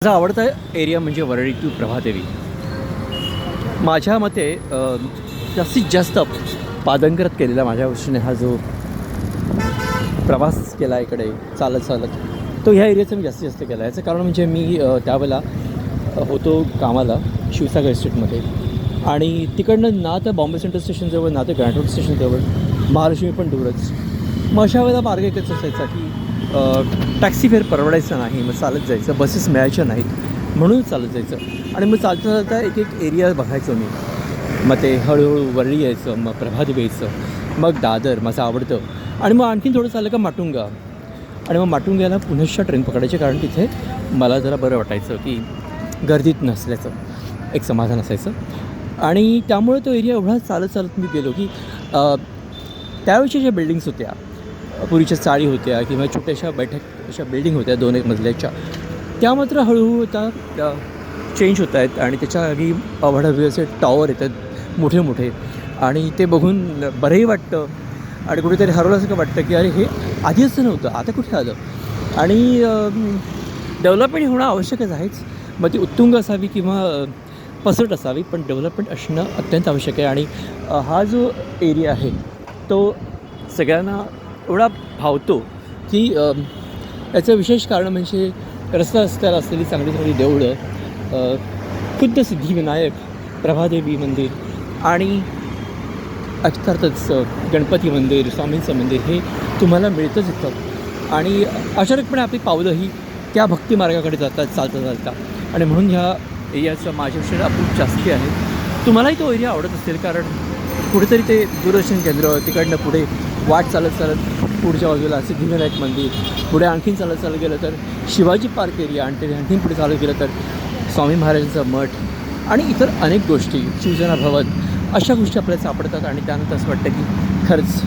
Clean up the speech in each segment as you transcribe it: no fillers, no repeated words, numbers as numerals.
माझा आवडता एरिया म्हणजे वरळी टू प्रभादेवी. माझ्या मते जास्तीत जास्त पादंकरत केलेला माझ्या दृष्टीने हा जो प्रवास केला इकडे चालत चालत तो ह्या एरियाचा मी जास्तीत जास्त केला. याचं कारण म्हणजे मी त्यावेळेला होतो कामाला शिवसागर इस्टेटमध्ये आणि तिकडनं ना तर बॉम्बे सेंट्रल स्टेशनजवळ ना तर ग्रँड रोड स्टेशनजवळ, महालक्ष्मी पण दूरच. मग अशा वेळेला मार्ग एकच असायचा की टॅक्सी फेअर परवडायचा नाही, मग चालत जायचं, बसेस मिळायच्या नाहीत म्हणून चालत जायचं. आणि मग चालता चालता एक एक एरिया बघायचो मी. मग ते हळूहळू वरळी यायचं, मग प्रभादेवी यायचं, मग दादर माझं आवडतं, आणि मग आणखीन थोडं चाललं का माटुंगा, आणि मग माटुंग्याला पुनश्च ट्रेन पकडायची, कारण तिथे मला जरा बरं वाटायचं की गर्दीत नसल्याचं एक समाधान असायचं. आणि त्यामुळे तो एरिया एवढा चालत चालत मी गेलो की त्यावेळच्या ज्या बिल्डिंग्स होत्या, पूर्वीच्या चाळी होत्या किंवा छोट्याशा बैठक अशा बिल्डिंग होत्या 2-1 मजल्याच्या, त्या मात्र हळूहळू आता चेंज होत आहेत आणि त्याच्या आधी अवाढव्य असे टॉवर येतात मोठे मोठे, आणि ते बघून बरंही वाटतं आणि कुठेतरी हरवल्यासारखं वाटतं की अरे हे आधी असं नव्हतं, आता कुठे आलं. आणि डेव्हलपमेंट होणं आवश्यकच आहेच, मग ती उत्तुंग असावी किंवा पसरट असावी, पण डेव्हलपमेंट असणं अत्यंत आवश्यक आहे. आणि हा जो एरिया आहे तो सगळ्यांना एवढा भावतो की याचं विशेष कारण म्हणजे रस्त्याला असलेली चांगली चांगली देऊळं, खुद्द सिद्धिविनायक, प्रभादेवी मंदिर आणि अर्थातच गणपती मंदिर, स्वामींचं मंदिर हे तुम्हाला मिळतंच इथं. आणि अचानकपणे आपली पावलं ही त्या भक्तिमार्गाकडे जातात चालता चालता, आणि म्हणून ह्या एरियाचं माझ्या विषयाला खूप जास्ती आहे. तुम्हालाही तो एरिया आवडत असेल, कारण कुठेतरी ते दूरदर्शन केंद्र, तिकडनं पुढे वाट चालत चालत पुढच्या बाजूला सिद्धिविनायक मंदिर, पुढे आणखीन चालत चालत गेलं तर शिवाजी पार्क एरिया, आणि ते आणखीन पुढे चालत गेलं तर स्वामी महाराजांचा मठ आणि इतर अनेक गोष्टी, शिवसेना भवन, अशा गोष्टी आपल्याला सापडतात. आणि त्यानंतर असं वाटतं की खरंच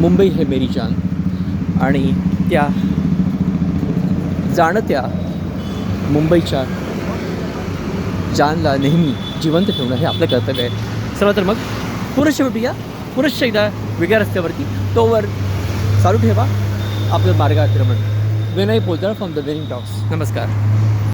मुंबई हे मेरी जान, आणि त्या जाणत्या मुंबईच्या जानला नेहमी जिवंत ठेवणं हे आपलं कर्तव्य आहे. चला तर मग पुनश्च भेटूया, पुनश्च एकदा वेगळ्या रस्त्यावरती. तोवर चालू ठेवा आपलं मार्गाक्रमण. Vinay Poldar from the winning talks. नमस्कार.